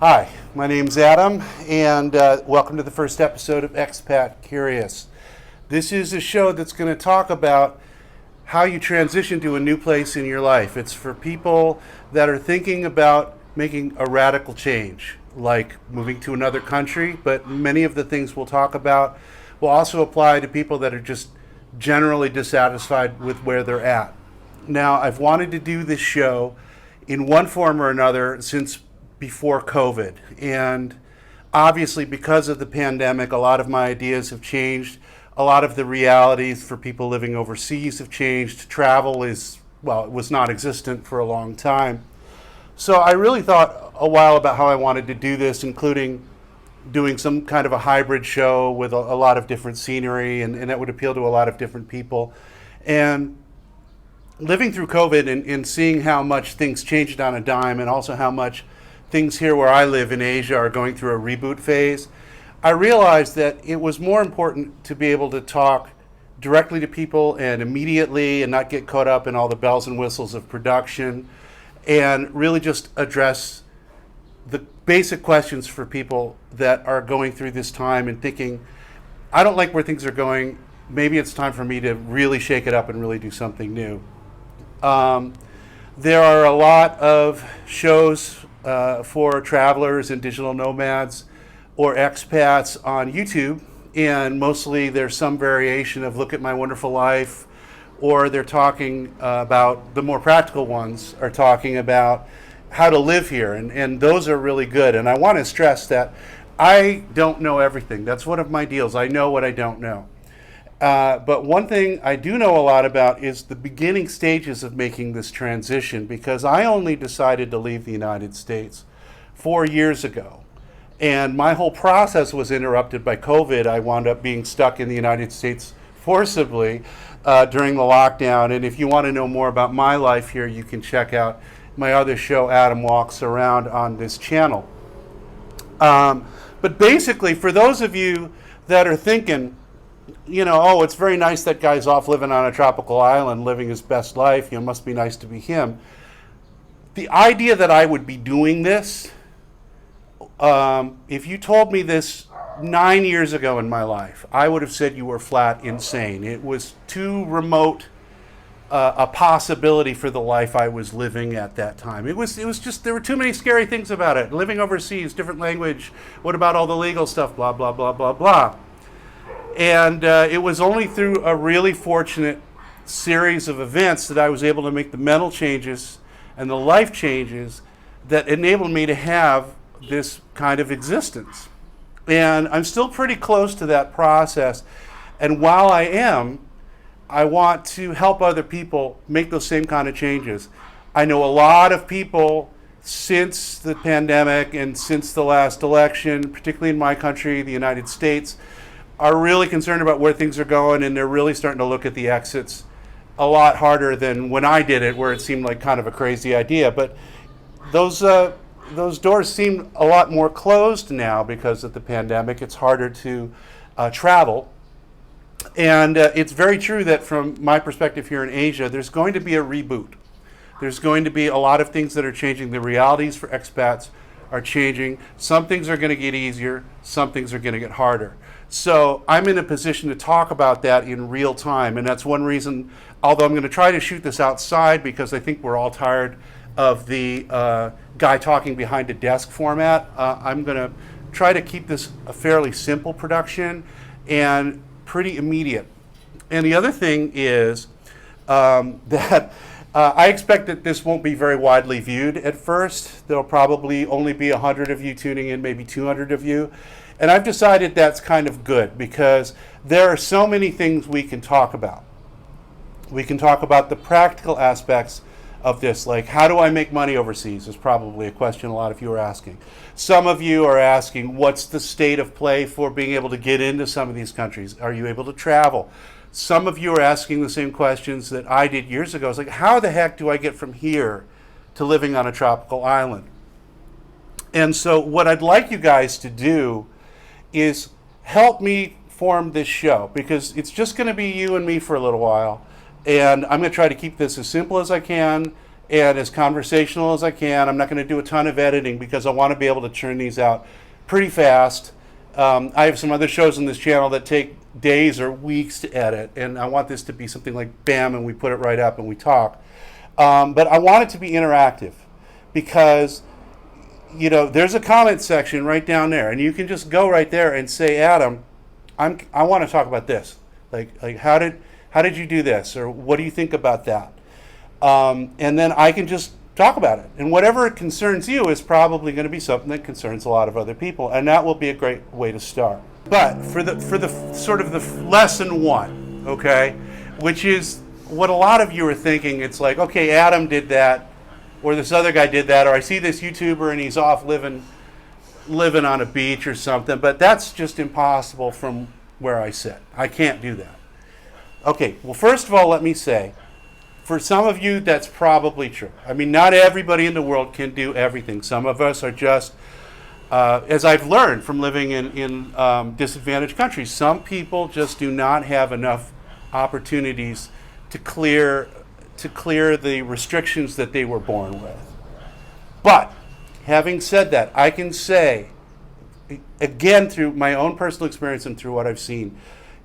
Hi, my name's Adam, and welcome to the first episode of Expat Curious. This is a show that's going to talk about how you transition to a new place in your life. It's for people that are thinking about making a radical change, like moving to another country, but many of the things we'll talk about will also apply to people that are just generally dissatisfied with where they're at. Now, I've wanted to do this show in one form or another since before COVID. And obviously, because of the pandemic, a lot of my ideas have changed. A lot of the realities for people living overseas have changed. Travel is, well, it was non existent for a long time. So I really thought a while about how I wanted to do this, including doing some kind of a hybrid show with a lot of different scenery, and that would appeal to a lot of different people. And living through COVID and seeing how much things changed on a dime, and also how much things here where I live in Asia are going through a reboot phase, I realized that it was more important to be able to talk directly to people and immediately and not get caught up in all the bells and whistles of production, and really just address the basic questions for people that are going through this time and thinking, I don't like where things are going. Maybe it's time for me to really shake it up and really do something new. There are a lot of shows for travelers and digital nomads or expats on YouTube, and mostly there's some variation of Look at My Wonderful Life, or they're talking about, the more practical ones are talking about how to live here, and those are really good. And I want to stress that I don't know everything. That's one of my deals. I know what I don't know. But one thing I do know a lot about is the beginning stages of making this transition, because I only decided to leave the United States 4 years ago. And my whole process was interrupted by COVID. I wound up being stuck in the United States forcibly during the lockdown. And if you want to know more about my life here, you can check out my other show, Adam Walks Around, on this channel. But basically, for those of you that are thinking, oh, it's very nice that guy's off living on a tropical island, living his best life, must be nice to be him. The idea that I would be doing this, if you told me this 9 years ago in my life, I would have said you were flat insane. It was too remote a possibility for the life I was living at that time. It was just, there were too many scary things about it. Living overseas, different language, what about all the legal stuff, blah, blah, blah, blah, blah. And it was only through a really fortunate series of events that I was able to make the mental changes and the life changes that enabled me to have this kind of existence. And I'm still pretty close to that process. And while I want to help other people make those same kind of changes. I know a lot of people since the pandemic and since the last election, particularly in my country, the United States, are really concerned about where things are going, and they're really starting to look at the exits a lot harder than when I did it, where it seemed like kind of a crazy idea. But those doors seem a lot more closed now because of the pandemic. It's harder to travel. And it's very true that from my perspective here in Asia, there's going to be a reboot. There's going to be a lot of things that are changing. The realities for expats are changing. Some things are going to get easier. Some things are going to get harder. So I'm in a position to talk about that in real time. And that's one reason, although I'm going to try to shoot this outside because I think we're all tired of the guy talking behind a desk format, I'm going to try to keep this a fairly simple production and pretty immediate. And the other thing is that I expect that this won't be very widely viewed at first. There'll probably only be 100 of you tuning in, maybe 200 of you. And I've decided that's kind of good because there are so many things we can talk about. We can talk about the practical aspects of this, like how do I make money overseas is probably a question a lot of you are asking. Some of you are asking, what's the state of play for being able to get into some of these countries? Are you able to travel? Some of you are asking the same questions that I did years ago. It's like, how the heck do I get from here to living on a tropical island? And so what I'd like you guys to do is help me form this show, because it's just going to be you and me for a little while. And I'm going to try to keep this as simple as I can and as conversational as I can. I'm not going to do a ton of editing because I want to be able to churn these out pretty fast. I have some other shows on this channel that take days or weeks to edit, and I want this to be something like bam, and we put it right up and we talk. But I want it to be interactive because, you know, there's a comment section right down there, and you can just go right there and say, Adam, I want to talk about this. Like how did you do this, or what do you think about that? And then I can just talk about it. And whatever concerns you is probably going to be something that concerns a lot of other people, and that will be a great way to start. But for the sort of the lesson one, okay, which is what a lot of you are thinking, it's like, okay, Adam did that, or this other guy did that, or I see this YouTuber and he's off living on a beach or something, but that's just impossible from where I sit. I can't do that. Okay, well, first of all, let me say, for some of you, that's probably true. I mean, not everybody in the world can do everything. Some of us are just, as I've learned from living in disadvantaged countries, some people just do not have enough opportunities to clear the restrictions that they were born with. But having said that, I can say, again, through my own personal experience and through what I've seen,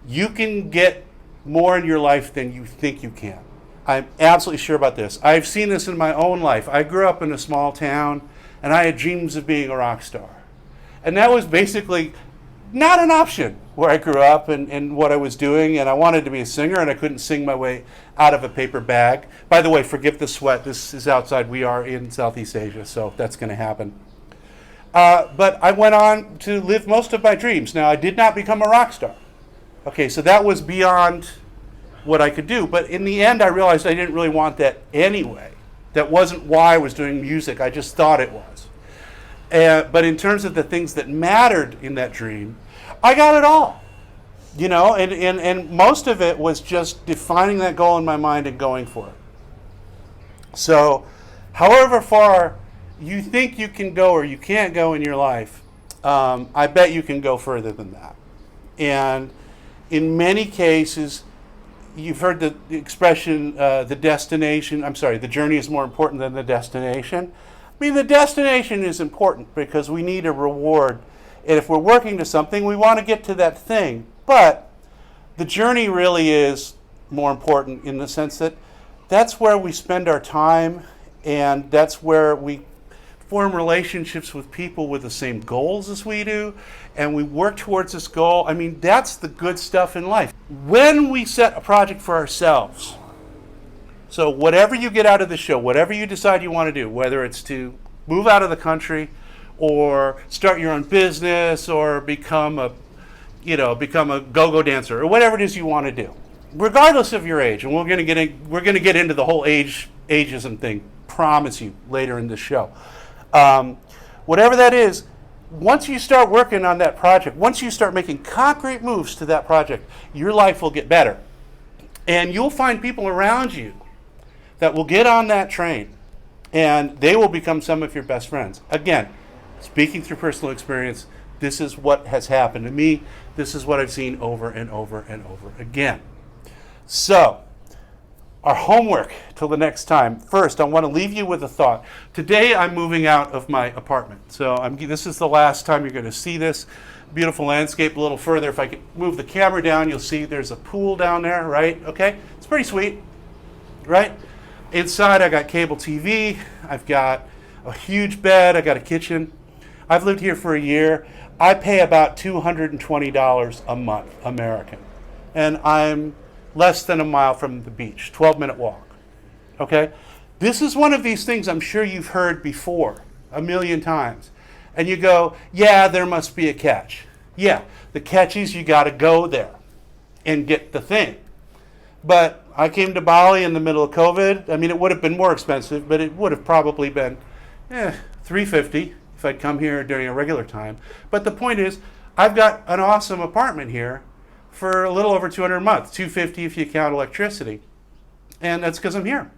you can get more in your life than you think you can. I'm absolutely sure about this. I've seen this in my own life. I grew up in a small town, and I had dreams of being a rock star. And that was basically not an option where I grew up and what I was doing, and I wanted to be a singer, and I couldn't sing my way out of a paper bag. By the way, forgive the sweat. This is outside. We are in Southeast Asia, so that's going to happen. But I went on to live most of my dreams. Now, I did not become a rock star. Okay, so that was beyond what I could do. But in the end, I realized I didn't really want that anyway. That wasn't why I was doing music. I just thought it was. But in terms of the things that mattered in that dream, I got it all. You know, and most of it was just defining that goal in my mind and going for it. So, however far you think you can go or you can't go in your life, I bet you can go further than that. And in many cases, you've heard the expression, the journey is more important than the destination. I mean, the destination is important because we need a reward. And if we're working to something, we want to get to that thing. But the journey really is more important in the sense that that's where we spend our time, and that's where we form relationships with people with the same goals as we do, and we work towards this goal. I mean, that's the good stuff in life. When we set a project for ourselves, so whatever you get out of the show, whatever you decide you want to do, whether it's to move out of the country or start your own business or become a go-go dancer or whatever it is you want to do, regardless of your age, and we're going to get into the whole ageism thing, promise you, later in this show. Whatever that is, once you start working on that project, once you start making concrete moves to that project, your life will get better. And you'll find people around you that will get on that train, and they will become some of your best friends. Again, speaking through personal experience, this is what has happened to me. This is what I've seen over and over and over again. So, our homework till the next time. First, I want to leave you with a thought. Today, I'm moving out of my apartment. So this is the last time you're going to see this beautiful landscape. A little further, if I could move the camera down, you'll see there's a pool down there, right? Okay, it's pretty sweet, right? Inside, I got cable TV. I've got a huge bed. I got a kitchen. I've lived here for a year. I pay about $220 a month, American. And I'm less than a mile from the beach, 12-minute walk, okay? This is one of these things I'm sure you've heard before a million times. And you go, yeah, there must be a catch. Yeah, the catch is you got to go there and get the thing. But I came to Bali in the middle of COVID. I mean, it would have been more expensive, but it would have probably been $350 if I'd come here during a regular time. But the point is, I've got an awesome apartment here for a little over $200 a month, $250 if you count electricity. And that's because I'm here.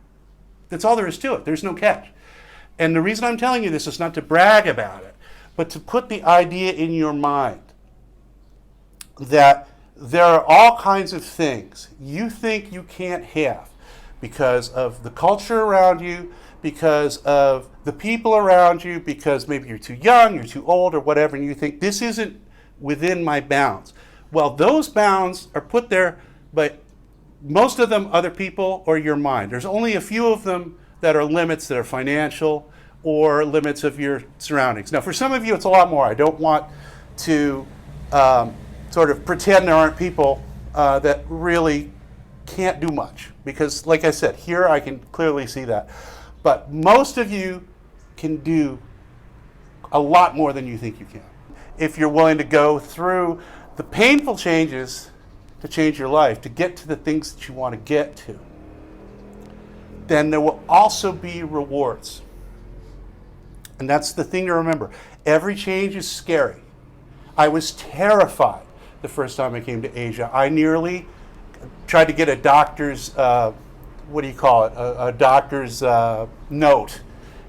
That's all there is to it. There's no catch. And the reason I'm telling you this is not to brag about it, but to put the idea in your mind that there are all kinds of things you think you can't have because of the culture around you, because of the people around you, because maybe you're too young, you're too old, or whatever, and you think, this isn't within my bounds. Well, those bounds are put there by most of them other people or your mind. There's only a few of them that are limits that are financial or limits of your surroundings. Now, for some of you, it's a lot more. I don't want to sort of pretend there aren't people that really can't do much, because like I said, here I can clearly see that. But most of you can do a lot more than you think you can. If you're willing to go through the painful changes to change your life, to get to the things that you want to get to, then there will also be rewards. And that's the thing to remember. Every change is scary. I was terrified the first time I came to Asia. I nearly tried to get a doctor's, what do you call it, a doctor's note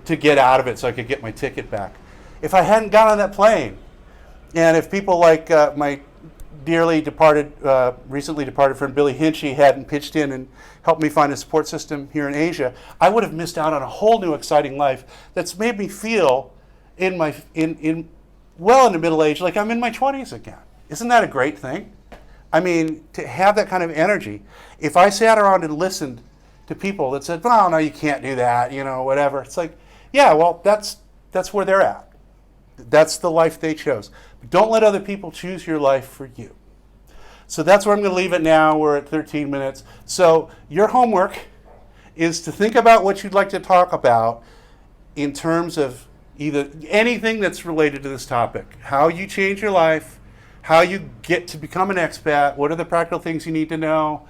to get out of it so I could get my ticket back. If I hadn't got on that plane, and if people like my dearly departed, recently departed friend Billy Hinchy hadn't pitched in and helped me find a support system here in Asia, I would have missed out on a whole new exciting life that's made me feel well into middle age like I'm in my 20s again. Isn't that a great thing? I mean, to have that kind of energy. If I sat around and listened to people that said, "Oh no, you can't do that," whatever. It's like, yeah, well, that's where they're at. That's the life they chose. But don't let other people choose your life for you. So that's where I'm going to leave it now. We're at 13 minutes. So your homework is to think about what you'd like to talk about in terms of either anything that's related to this topic. How you change your life, how you get to become an expat, what are the practical things you need to know,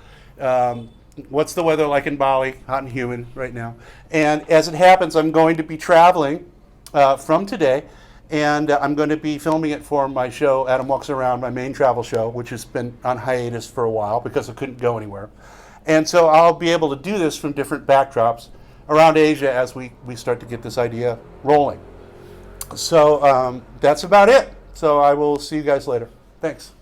what's the weather like in Bali, hot and humid right now. And as it happens, I'm going to be traveling from today, and I'm going to be filming it for my show, Adam Walks Around, my main travel show, which has been on hiatus for a while because I couldn't go anywhere. And so I'll be able to do this from different backdrops around Asia as we start to get this idea rolling. So that's about it. So I will see you guys later. Thanks.